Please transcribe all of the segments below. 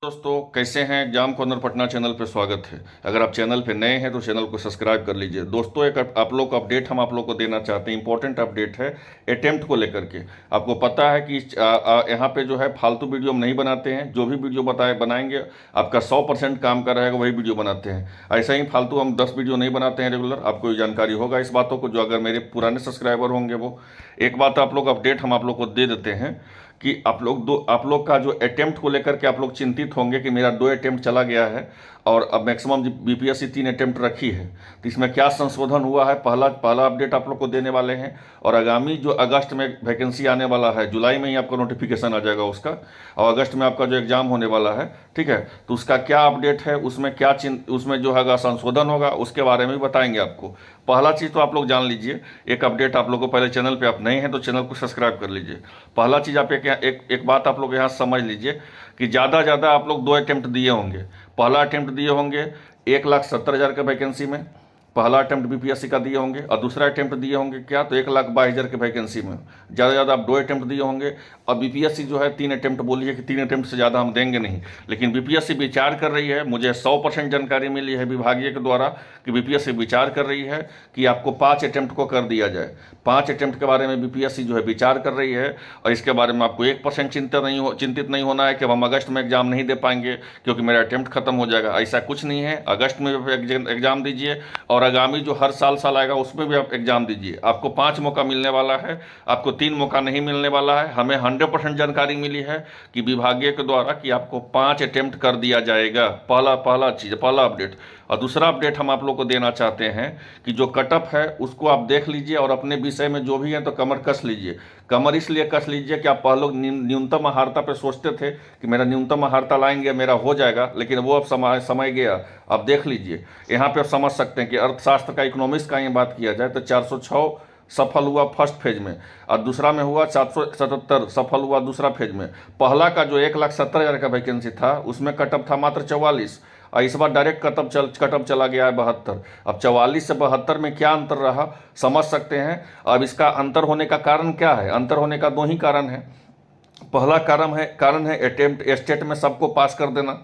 दोस्तों कैसे हैं। एग्जाम कॉर्नर पटना चैनल पे स्वागत है। अगर आप चैनल पे नए हैं तो चैनल को सब्सक्राइब कर लीजिए। दोस्तों एक आप लोग को अपडेट हम आप लोग को देना चाहते हैं। इंपॉर्टेंट अपडेट है अटेम्प्ट को लेकर के। आपको पता है कि यहाँ पे जो है फालतू वीडियो हम नहीं बनाते हैं। जो भी वीडियो बनाएंगे आपका 100% काम का रहेगा, वही वीडियो बनाते हैं। ऐसा ही फालतू हम 10 वीडियो नहीं बनाते हैं रेगुलर। आपको ये जानकारी होगा इस बातों को, जो अगर मेरे पुराने सब्सक्राइबर होंगे वो। एक बात आप लोग अपडेट हम आप लोग को दे देते हैं कि आप लोग का जो अटेम्प्ट को लेकर के आप लोग चिंतित होंगे कि मेरा 2 अटेम्प्ट चला गया है और अब मैक्सिमम बीपीएससी 3 अटेम्प्ट रखी है, तो इसमें क्या संशोधन हुआ है, पहला अपडेट आप लोग को देने वाले हैं। और आगामी जो अगस्त में वैकेंसी आने वाला है, जुलाई में ही आपका नोटिफिकेशन आ जाएगा उसका, और अगस्त में आपका जो एग्जाम होने वाला है, ठीक है, तो उसका क्या अपडेट है, उसमें जो है संशोधन होगा, उसके बारे में भी बताएंगे आपको। पहला चीज़ तो आप लोग जान लीजिए, एक अपडेट आप लोग को, पहले चैनल पे आप नए हैं तो चैनल को सब्सक्राइब कर लीजिए। पहला चीज़ आप एक बात आप लोग यहाँ समझ लीजिए कि ज़्यादा आप लोग 2 अटेम्प्ट दिए होंगे। पहला अटेम्प्ट दिए होंगे 1,70,000 के वैकेंसी में, पहला अटेम्प्ट बीपीएससी का दिए होंगे, और दूसरा अटेम्प्ट दिए होंगे क्या, तो 1,22,000 के वैकेंसी में। ज़्यादा आप 2 अटेम्प्ट दिए होंगे। और बीपीएससी जो है 3 अटेम्प्ट बोली है कि 3 अटेम्प्ट से ज़्यादा हम देंगे नहीं, लेकिन बीपीएससी विचार कर रही है। मुझे 100% जानकारी मिली है विभागीय के द्वारा कि बीपीएससी विचार कर रही है कि आपको 5 अटेम्प्ट को कर दिया जाए। 5 अटेम्प्ट के बारे में बीपीएससी जो है विचार कर रही है, और इसके बारे में आपको 1% चिंतित नहीं होना है कि हम अगस्त में एग्जाम नहीं दे पाएंगे क्योंकि मेरा अटेम्प्ट खत्म हो जाएगा। ऐसा कुछ नहीं है। अगस्त में एग्जाम दीजिए और आगामी जो हर साल आएगा उसमें भी आप एग्जाम दीजिए। आपको 5 मौका मिलने वाला है, आपको 3 मौका नहीं मिलने वाला है। हमें 100% जानकारी मिली है कि विभागीय के द्वारा कि आपको 5 अटेम्प्ट कर दिया जाएगा। पहला अपडेट। और दूसरा अपडेट हम आप लोग को देना चाहते हैं कि जो कटअप है उसको आप देख लीजिए, और अपने विषय में जो भी है तो कमर कस लीजिए। कमर इसलिए कस लीजिए कि आप पहले लोग न्यूनतम आहारता पे सोचते थे कि मेरा न्यूनतम आहारता लाएंगे मेरा हो जाएगा, लेकिन वो अब समय गया। अब देख लीजिए, यहाँ पे आप समझ सकते हैं कि अर्थशास्त्र का, इकोनॉमिक्स का ये बात किया जाए तो 406 सफल हुआ फर्स्ट फेज में, और दूसरा में हुआ 777 सफल हुआ दूसरा फेज में। पहला का जो 1,70,000 का वैकेंसी था उसमें कटअप था मात्र 44, और इस बार डायरेक्ट कटअप चला गया है 72। अब 44 से 72 में क्या अंतर रहा समझ सकते हैं। अब इसका अंतर होने का कारण क्या है? अंतर होने का 2 ही कारण है। पहला कारण है अटेम्प्ट स्टेट में सबको पास कर देना,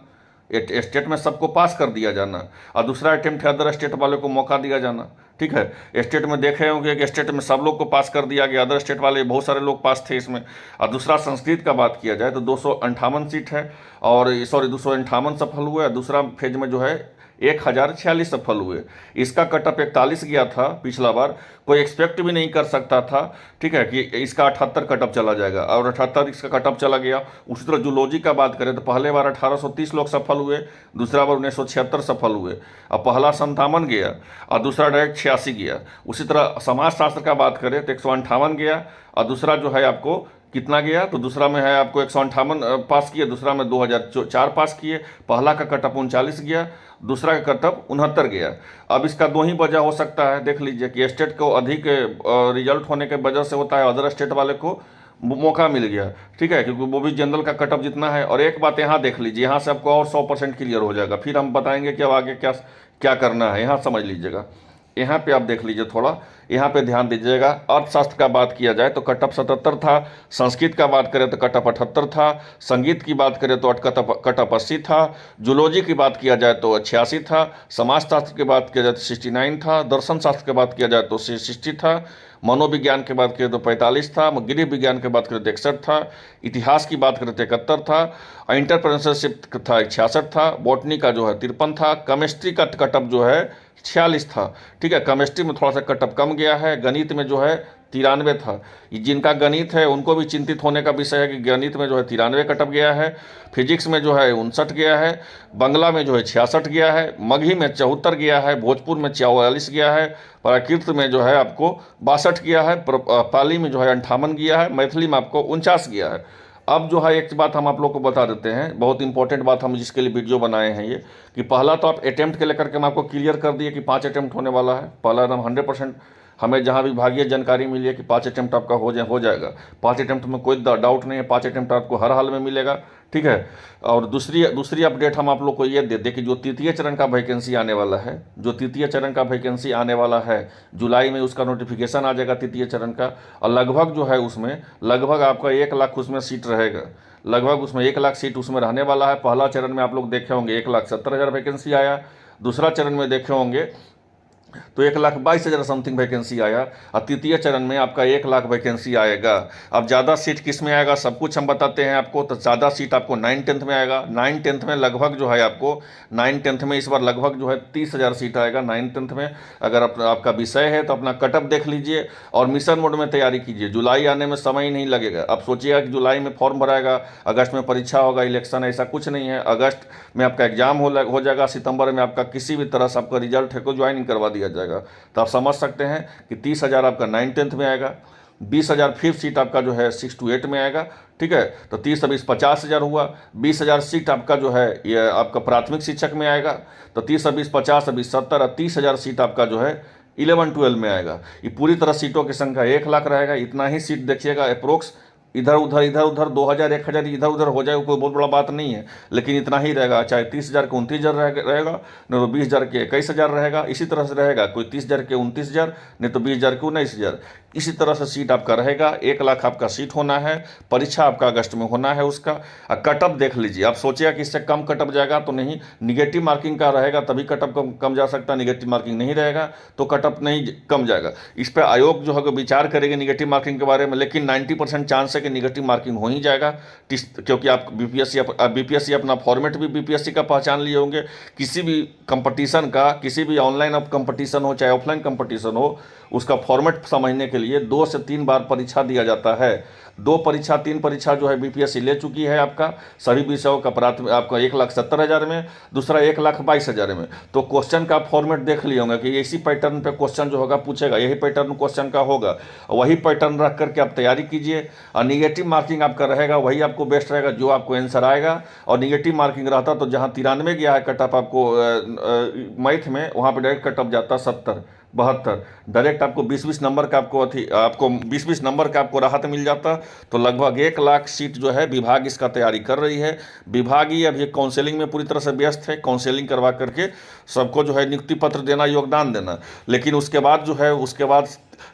स्टेट में सबको पास कर दिया जाना, और दूसरा अटेम्प्ट है अदर स्टेट वाले को मौका दिया जाना। ठीक है, स्टेट में देखे होंगे कि स्टेट में सब लोग को पास कर दिया गया, अदर स्टेट वाले बहुत सारे लोग पास थे इसमें। और दूसरा संस्कृत का बात किया जाए तो 258 सीट है, और 258 सफल हुए, दूसरा फेज में जो है 1,046 सफल हुए। इसका कटअप 41 गया था पिछला बार, कोई एक्सपेक्ट भी नहीं कर सकता था, ठीक है, कि इसका 78 कटअप चला जाएगा, और 78 इसका कटअप चला गया। उसी तरह जूलॉजी का बात करें तो पहले बार 1830 लोग सफल हुए, दूसरा बार 1976 सफल हुए, और पहला 57 गया और दूसरा डायरेक्ट 86 गया। उसी तरह समाजशास्त्र का बात करें तो 158 गया, और दूसरा जो है आपको कितना गया, तो दूसरा में है आपको 158 पास किए, दूसरा में 2004 पास किए। पहला का कटअप 39 गया, दूसरा का कटअप 69 गया। अब इसका 2 ही वजह हो सकता है, देख लीजिए कि स्टेट को अधिक रिजल्ट होने के वजह से होता है, अदर स्टेट वाले को मौका मिल गया, ठीक है, क्योंकि वो भी जनरल का कटअप जितना है। और एक बात यहाँ देख लीजिए, यहाँ से आपको और 100% क्लियर हो जाएगा। फिर हम बताएंगे कि अब आगे क्या क्या करना है, यहाँ समझ लीजिएगा। यहाँ पे आप देख लीजिए, थोड़ा यहाँ पे ध्यान दीजिएगा। अर्थशास्त्र का बात किया जाए तो कटअप 77 था, संस्कृत का बात करें तो कटअप 78 था, संगीत की बात करें तो कटअप 80 था, जूलॉजी की बात किया जाए तो 86 था, समाजशास्त्र की बात किया जाए तो 69 था, दर्शन शास्त्र की बात किया जाए तो 60 था, मनोविज्ञान की बात करें तो 45 था, गृह विज्ञान की बात करें तो 61 था, इतिहास की बात करें तो 71 था, इंटरप्रेन्योरशिप था 66 था, बॉटनी का जो है 53 था, केमिस्ट्री का कटअप जो है 46 था, ठीक है, केमिस्ट्री में थोड़ा सा कटअप कम गया है, गणित में जो है 93 था। जिनका गणित है उनको भी चिंतित होने का विषय है कि गणित में जो है 93 कटअप गया है, फिजिक्स में जो है 59 गया है, बांग्ला में जो है 66 गया है, मगही में 74 गया है, भोजपुर में 44 गया है, प्राकृत में जो है आपको 62 गया है, पाली में जो है 58 गया है, मैथिली में आपको 49 गया है। अब जो है एक बात हम आप लोग को बता देते हैं, बहुत इंपॉर्टेंट बात, हम जिसके लिए वीडियो बनाए हैं ये, कि पहला तो आप अटेम्प्ट के लेकर के हम आपको क्लियर कर दिए कि 5 अटेम्प्ट होने वाला है। पहला एकदम 100% हमें जहाँ भी विभागीय जानकारी मिली है कि 5 अटेम्प्ट आपका हो जाएगा। 5 अटेम्प्ट में कोई डाउट नहीं है, 5 अटेम्प्ट आपको हर हाल में मिलेगा, ठीक है। और दूसरी अपडेट हम आप लोग को ये दे दें कि जो तृतीय चरण का वैकेंसी आने वाला है, जो तृतीय चरण का वैकेंसी आने वाला है जुलाई में, उसका नोटिफिकेशन आ जाएगा तृतीय चरण का, और लगभग जो है उसमें लगभग आपका 1 लाख उसमें सीट रहेगा। लगभग उसमें 1 लाख सीट उसमें रहने वाला है। पहला चरण में आप लोग देखे होंगे 1,70,000 वैकेंसी आया, दूसरा चरण में देखे होंगे तो 1,22,000 समथिंग वैकेंसी आया, और तृतीय चरण में आपका 1 लाख वैकेंसी आएगा। अब ज़्यादा सीट किस में आएगा सब कुछ हम बताते हैं आपको। तो ज़्यादा सीट आपको 9th-10th में आएगा। 9th-10th में लगभग जो है आपको 9th-10th में इस बार लगभग जो है 30,000 सीट आएगा 9th-10th में। अगर आपका विषय है तो अपना कटअप देख लीजिए और मिशन मोड में तैयारी कीजिए। जुलाई आने में समय ही नहीं लगेगा। अब सोचिएगा कि जुलाई में फॉर्म भराएगा, अगस्त में परीक्षा होगा, इलेक्शन, ऐसा कुछ नहीं है। अगस्त में आपका एग्जाम हो जाएगा, सितंबर में आपका किसी भी तरह से आपका रिजल्ट है को ज्वाइन करवा दिया जाएगा। तो आप समझ सकते हैं कि 30,000 आपका 9th-10th में आएगा, 20,000 फिर सीट आपका जो है 6 to 8 में आएगा। ठीक है, तो 30 20 50,000 हुआ। 20,000 सीट आपका जो है ये आपका प्राथमिक शिक्षक में आएगा। तो 30 20 50 20 70 और 30,000 सीट आपका जो है 11-12 में आएगा। ये पूरी तरह सीटों की संख्या 1 लाख रहेगा। इतना ही सीट देखिएगा अप्रोक्स। इधर उधर 2,000 1,000 इधर उधर हो जाए कोई बहुत बड़ा बात नहीं है, लेकिन इतना ही रहेगा। चाहे 30,000 के 29,000 रहेगा, नहीं तो 20,000 के 21,000 रहेगा। इसी तरह से रहेगा, कोई 30,000 के 29,000, नहीं तो 20,000 के 19,000। इसी तरह से सीट आपका रहेगा। 1 लाख आपका सीट होना है। परीक्षा आपका अगस्त में होना है उसका। कटअप देख लीजिए। आप सोचिएगा कि इससे कम कटअप जाएगा तो नहीं, निगेटिव मार्किंग का रहेगा तभी कटअप कम जा सकता है। निगेटिव मार्किंग नहीं रहेगा तो कटअप नहीं कम जाएगा। इस पर आयोग जो है विचार करेंगे निगेटिव मार्किंग के बारे में, लेकिन 90% चांस है कि निगेटिव मार्किंग हो ही जाएगा। क्योंकि आप बीपीएससी अपना फॉर्मेट भी बीपीएससी का पहचान लिए होंगे। किसी भी कंपटीशन का, किसी भी ऑनलाइन कंपटीशन हो चाहे ऑफलाइन कंपटीशन हो, उसका फॉर्मेट समझने के लिए 2 से 3 बार परीक्षा दिया जाता है। 3 परीक्षा जो है बीपीएससी ले चुकी है आपका सभी विषयों का। प्राथमिक आपका 1,70,000 में, दूसरा 1,22,000 में। तो क्वेश्चन का फॉर्मेट देख लिए होंगे कि इसी पैटर्न पे क्वेश्चन जो होगा पूछेगा, यही पैटर्न क्वेश्चन का होगा, वही पैटर्न रख करके आप तैयारी कीजिए। और निगेटिव मार्किंग आपका रहेगा, वही आपको बेस्ट रहेगा जो आपको आंसर आएगा। और निगेटिव मार्किंग रहता तो जहाँ 93 गया है कटअप आपको मैथ में, वहाँ पर डायरेक्ट कटअप जाता 70 72, डायरेक्ट आपको 20-20 नंबर का आपको 20-20 नंबर का आपको राहत मिल जाता। तो लगभग 1 लाख सीट जो है विभाग इसका तैयारी कर रही है। विभाग ही अभी काउंसलिंग में पूरी तरह से व्यस्त है। काउंसलिंग करवा करके सबको जो है नियुक्ति पत्र देना, योगदान देना। लेकिन उसके बाद जो है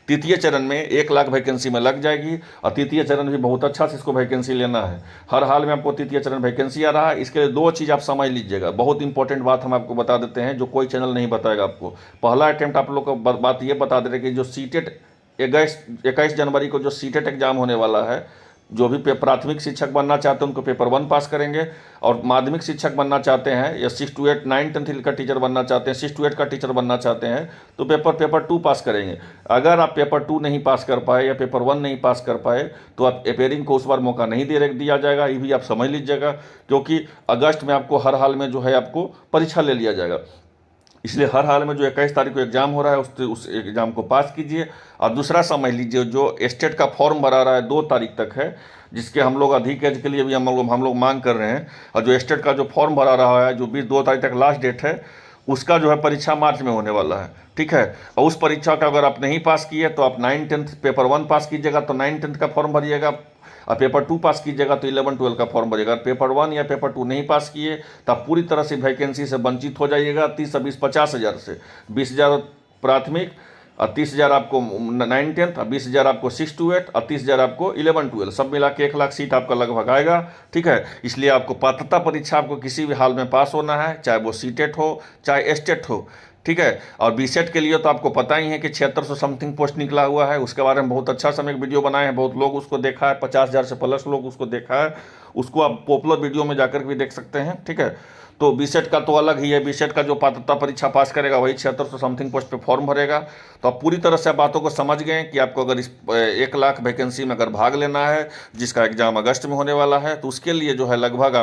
तृतीय चरण में 1 लाख वैकेंसी में लग जाएगी। और तृतीय चरण भी बहुत अच्छा से इसको वैकेंसी लेना है। हर हाल में आपको तृतीय चरण वैकेंसी आ रहा है। इसके लिए 2 चीज़ आप समझ लीजिएगा। बहुत इंपॉर्टेंट बात हम आपको बता देते हैं जो कोई चैनल नहीं बताएगा आपको। पहला अटेम्प्ट आप लोग को बात ये बता दे रहे कि जो सीटेट 21 जनवरी को जो सीटेट एग्जाम होने वाला है, जो भी प्राथमिक शिक्षक बनना चाहते हैं उनको पेपर 1 पास करेंगे। और माध्यमिक शिक्षक बनना चाहते हैं या 6 to 8 9-10 का टीचर बनना चाहते हैं, 6 to 8 का टीचर बनना चाहते हैं तो पेपर 2 पास करेंगे। अगर आप पेपर 2 नहीं पास कर पाए या पेपर 1 नहीं पास कर पाए तो आप अपेयरिंग को उस बार मौका नहीं दिया जाएगा। ये भी आप समझ लीजिएगा, क्योंकि अगस्त में आपको हर हाल में जो है आपको परीक्षा ले लिया जाएगा। इसलिए हर हाल में जो 21 तारीख को एग्जाम हो रहा है उस एग्जाम को पास कीजिए। और दूसरा समझ लीजिए, जो स्टेट का फॉर्म भरा रहा है 2 तारीख तक है, जिसके हम लोग अधिक एज के लिए भी हम लोग मांग कर रहे हैं। और जो स्टेट का जो फॉर्म भरा रहा है, जो 2 तारीख तक लास्ट डेट है, उसका जो है परीक्षा मार्च में होने वाला है। ठीक है, और उस परीक्षा का अगर आप नहीं पास किए तो आप 9-10 पेपर 1 पास कीजिएगा तो 9-10 का फॉर्म भरिएगा। और पेपर 2 पास कीजिएगा तो 11-12 का फॉर्म भरिएगा। पेपर 1 या पेपर 2 नहीं पास किए तो आप पूरी तरह से वैकेंसी से वंचित हो जाइएगा। 30 20 50,000 से 20,000 प्राथमिक और 30,000 आपको 9-10 और 20,000 आपको 6 to 8 और 30,000 आपको 11-12, सब मिला के 1 लाख सीट आपका लगभग आएगा। ठीक है, इसलिए आपको पात्रता परीक्षा आपको किसी भी हाल में पास होना है, चाहे वो सीटेट हो चाहे स्टेट हो। ठीक है, और बीसेट के लिए तो आपको पता ही है कि 7600 समथिंग पोस्ट निकला हुआ है। उसके बारे में बहुत अच्छा समय एक वीडियो बनाए हैं, बहुत लोग उसको देखा है, 50,000 से प्लस लोग उसको देखा है। उसको आप पॉपुलर वीडियो में जाकर भी देख सकते हैं। ठीक है, तो बीसेट का तो अलग ही है। बीसेट का जो पात्रता परीक्षा पास करेगा वही 7600 समथिंग पोस्ट पे फॉर्म भरेगा। तो आप पूरी तरह से बातों को समझ गए कि आपको अगर इस 1 लाख वैकेंसी में अगर भाग लेना है, जिसका एग्जाम अगस्त में होने वाला है, तो उसके लिए जो है लगभग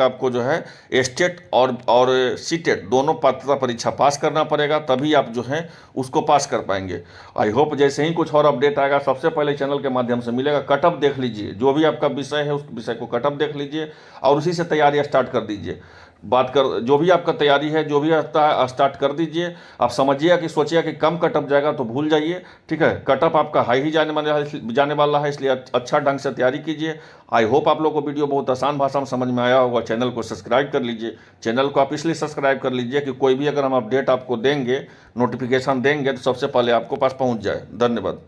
आपको जो है स्टेट और सीटेट दोनों पात्रता परीक्षा पास करना पड़ेगा, तभी आप जो है उसको पास कर पाएंगे। आई होप जैसे ही कुछ और अपडेट आएगा सबसे पहले चैनल के माध्यम से मिलेगा। कटअप देख लीजिए, जो भी आपका विषय है उस विषय को कटअप देख लीजिए और उसी से तैयारी स्टार्ट कर दीजिए। जो भी आपका तैयारी है, जो भी स्टार्ट कर दीजिए। आप समझिएगा कि सोचिएगा कि कम कटअप जाएगा तो भूल जाइए। ठीक है, कटअप आपका हाई ही जाने वाला है, इसलिए अच्छा ढंग से तैयारी कीजिए। आई होप आप लोगों को वीडियो बहुत आसान भाषा में समझ में आया होगा। चैनल को सब्सक्राइब कर लीजिए। चैनल को आप इसलिए सब्सक्राइब कर लीजिए कि कोई भी अगर हम अपडेट आपको देंगे, नोटिफिकेशन देंगे तो सबसे पहले आपको पास पहुँच जाए। धन्यवाद।